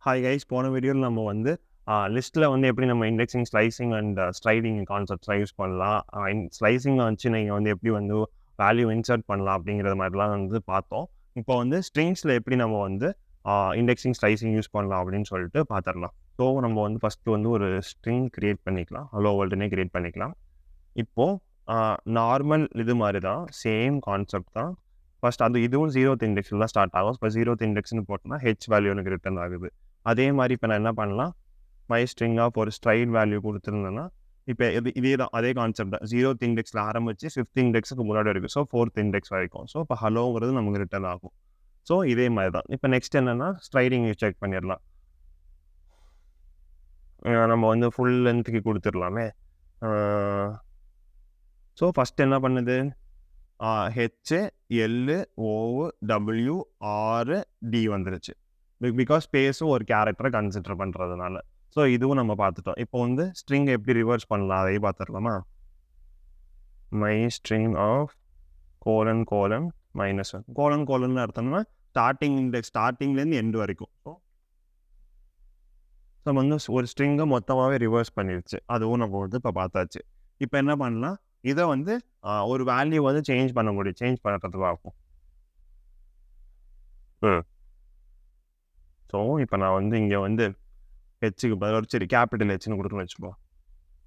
Hi guys, போன வீடியோவில் நம்ம வந்து லிஸ்ட்டில் வந்து எப்படி நம்ம இண்டெக்ஸிங், ஸ்லைசிங் அண்ட் ஸ்ட்ரைடிங் கான்செப்ட்ஸ்லாம் யூஸ் பண்ணலாம். ஸ்லைசிங்கை வச்சு நீங்கள் வந்து எப்படி வந்து வேல்யூ இன்சர்ட் பண்ணலாம் அப்படிங்கிற மாதிரிலாம் வந்து பார்த்தோம். இப்போ வந்து ஸ்ட்ரிங்ஸில் எப்படி நம்ம வந்து இண்டெக்ஸிங், ஸ்லைசிங் யூஸ் பண்ணலாம் அப்படின்னு சொல்லிட்டு பார்த்துடலாம். ஸோ நம்ம வந்து ஃபஸ்ட்டு வந்து ஒரு ஸ்ட்ரிங் க்ரியேட் பண்ணிக்கலாம். ஹலோ வேர்ல்டுனே க்ரியேட் பண்ணிக்கலாம். இப்போது நார்மல் இது மாதிரி தான், சேம் கான்செப்ட் தான். ஃபஸ்ட் அது இதுவும் 0th இண்டெக்ஸில் தான் ஸ்டார்ட் ஆகும். இப்போ 0th இண்டெக்ஸ்னு போட்டோம்னா ஹெச் வேல்யூ எனக்கு ரிட்டர்ன் ஆகுது. அதே மாதிரி இப்போ நான் என்ன பண்ணலாம், மை ஸ்ட்ரிங் ஆஃப் ஒரு ஸ்ட்ரைட் வேல்யூ கொடுத்துருந்தேன்னா, இப்போ இதே தான், அதே கான்செப்ட் தான். 0th இண்டெக்ஸில் ஆரம்பித்து 5th இண்டெக்ஸுக்கு முன்னாடி வரைக்கும், ஸோ 4th இண்டெக்ஸ் வரைக்கும். ஸோ இப்போ ஹலோங்கிறது நமக்கு ரிட்டர்ன் ஆகும். ஸோ இதே மாதிரி தான். இப்போ நெக்ஸ்ட் என்னென்னா ஸ்ட்ரைடிங் செக் பண்ணிடலாம். நம்ம வந்து ஃபுல் லென்த்துக்கு கொடுத்துடலாமே. ஸோ ஃபஸ்ட் என்ன பண்ணுது, ஹெச், எல், ஓ, டபிள்யூ, ஆர், டி வந்துருச்சு. பிகாஸ் ஸ்பேஸும் ஒரு கேரக்டரை கன்சிடர் பண்ணுறதுனால. ஸோ இதுவும் நம்ம பார்த்துட்டோம். இப்போ வந்து ஸ்ட்ரிங் எப்படி ரிவர்ஸ் பண்ணலாம் அதையும் பார்த்துடலாமா. My string of colon -1 colon அர்த்தம்னா ஸ்டார்டிங் இண்டெக்ஸ், ஸ்டார்டிங்லேருந்து எண்டு வரைக்கும். ஸோ நம்ம வந்து ஒரு ஸ்ட்ரிங்கை மொத்தமாகவே ரிவர்ஸ் பண்ணிடுச்சு. அதுவும் நம்ம வந்து இப்போ பார்த்தாச்சு. இப்போ என்ன பண்ணலாம், இதை வந்து ஒரு வேல்யூ வந்து சேஞ்ச் பண்ண முடியும். சேஞ்ச் பண்ணுறது பார்ப்போம். ஸோ இப்போ நான் வந்து இங்கே வந்து ஹெச்சுக்கு பதிலாக சரி கேபிட்டல் ஹெச்னு கொடுக்கணும்னு வச்சுப்போம்.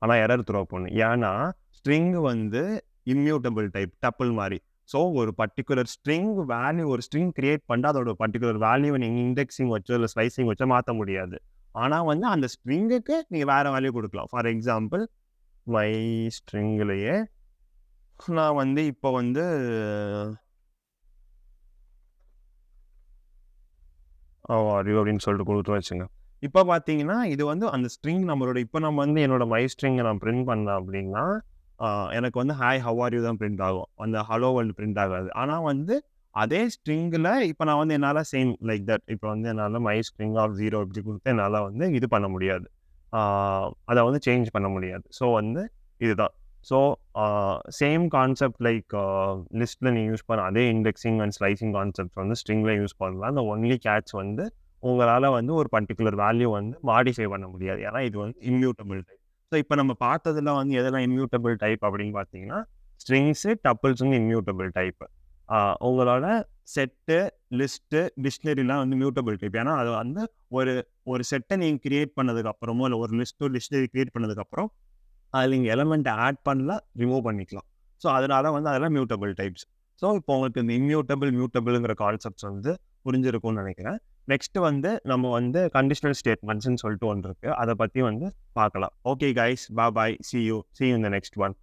ஆனால் எரர் த்ரோ பண்ணும். ஏன்னா ஸ்ட்ரிங் வந்து இம்யூட்டபிள் டைப், டப்பிள் மாதிரி. ஸோ ஒரு பர்டிகுலர் ஸ்ட்ரிங் வேல்யூ, ஒரு ஸ்ட்ரிங் கிரியேட் பண்ணிட்டு அதோட பர்டிகுலர் வேல்யூவை நீங்கள் இண்டெக்ஸிங் வச்சோ இல்லை ஸ்லைசிங் வச்சோ மாற்ற முடியாது. ஆனால் வந்து அந்த ஸ்ட்ரிங்குக்கு நீங்கள் வேறு வேல்யூ கொடுக்கலாம். ஃபார் எக்ஸாம்பிள் மை ஸ்ட்ரிங்லேயே நான் வந்து இப்போ வந்து அப்படின்னு சொல்லிட்டு கொடுத்து வச்சுங்க. இப்போ பார்த்தீங்கன்னா இது வந்து அந்த ஸ்ட்ரிங் நம்மளோட, இப்போ நம்ம வந்து என்னோட மை ஸ்ட்ரிங்கை நான் பிரிண்ட் பண்ணேன் அப்படின்னா எனக்கு வந்து ஹாய் ஹவ் ஆர் யூ தான் பிரிண்ட் ஆகும். அந்த ஹலோ வேர்ல்டு பிரிண்ட் ஆகாது. ஆனால் வந்து அதே ஸ்ட்ரிங்கில் இப்போ நான் வந்து என்னால் சேம் லைக் தட், இப்போ வந்து என்னால் மை ஸ்ட்ரிங் ஆஃப் 0 இப்படி கொடுத்து என்னால் வந்து இது பண்ண முடியாது, அதை வந்து சேஞ்ச் பண்ண முடியாது. ஸோ வந்து இதுதான். ஸோ சேம் கான்செப்ட் லைக் லிஸ்ட்டில் நீங்கள் யூஸ் பண்ண அதே இண்டெக்ஸிங் அண்ட் ஸ்லைசிங் கான்செப்ட் வந்து ஸ்ட்ரிங்கில் யூஸ் பண்ணலாம். அந்த ஒன்லி கேட்ச் வந்து உங்களால் வந்து ஒரு பர்டிகுலர் வேல்யூ வந்து மாடிஃபை பண்ண முடியாது. ஏன்னா இது வந்து இம்யூட்டபிள் டைப். ஸோ இப்போ நம்ம பார்த்ததுல வந்து எதெல்லாம் இம்யூட்டபிள் டைப் அப்படின்னு பார்த்தீங்கன்னா, ஸ்ட்ரிங்ஸு, டப்பிள்ஸ் வந்து இம்யூட்டபிள் டைப். உங்களோட செட்டு, லிஸ்ட்டு, டிக்ஷனரிலாம் வந்து மியூட்டபிள் டைப். ஏன்னா அது வந்து ஒரு செட்டை நீங்கள் கிரியேட் பண்ணதுக்கப்புறமோ இல்லை ஒரு லிஸ்ட்டோ டிக்ஷனரி கிரியேட் பண்ணதுக்கப்புறம் அதில் நீங்கள் எலமெண்ட்டை ஆட் பண்ணலாம், ரிமூவ் பண்ணிக்கலாம். ஸோ அதனால் வந்து அதெல்லாம் மியூட்டபிள் டைப்ஸ். ஸோ இப்போ உங்களுக்கு இந்த மியூட்டபிள்ங்கிற கான்செப்ட்ஸ் வந்து புரிஞ்சிருக்கும்னு நினைக்கிறேன். நெக்ஸ்ட் வந்து நம்ம வந்து கண்டிஷனல் ஸ்டேட்மெண்ட்ஸ்ன்னு சொல்லிட்டு ஒன்று இருக்குது. அதை பற்றி வந்து பார்க்கலாம். Okay guys, bye, see you in the next one.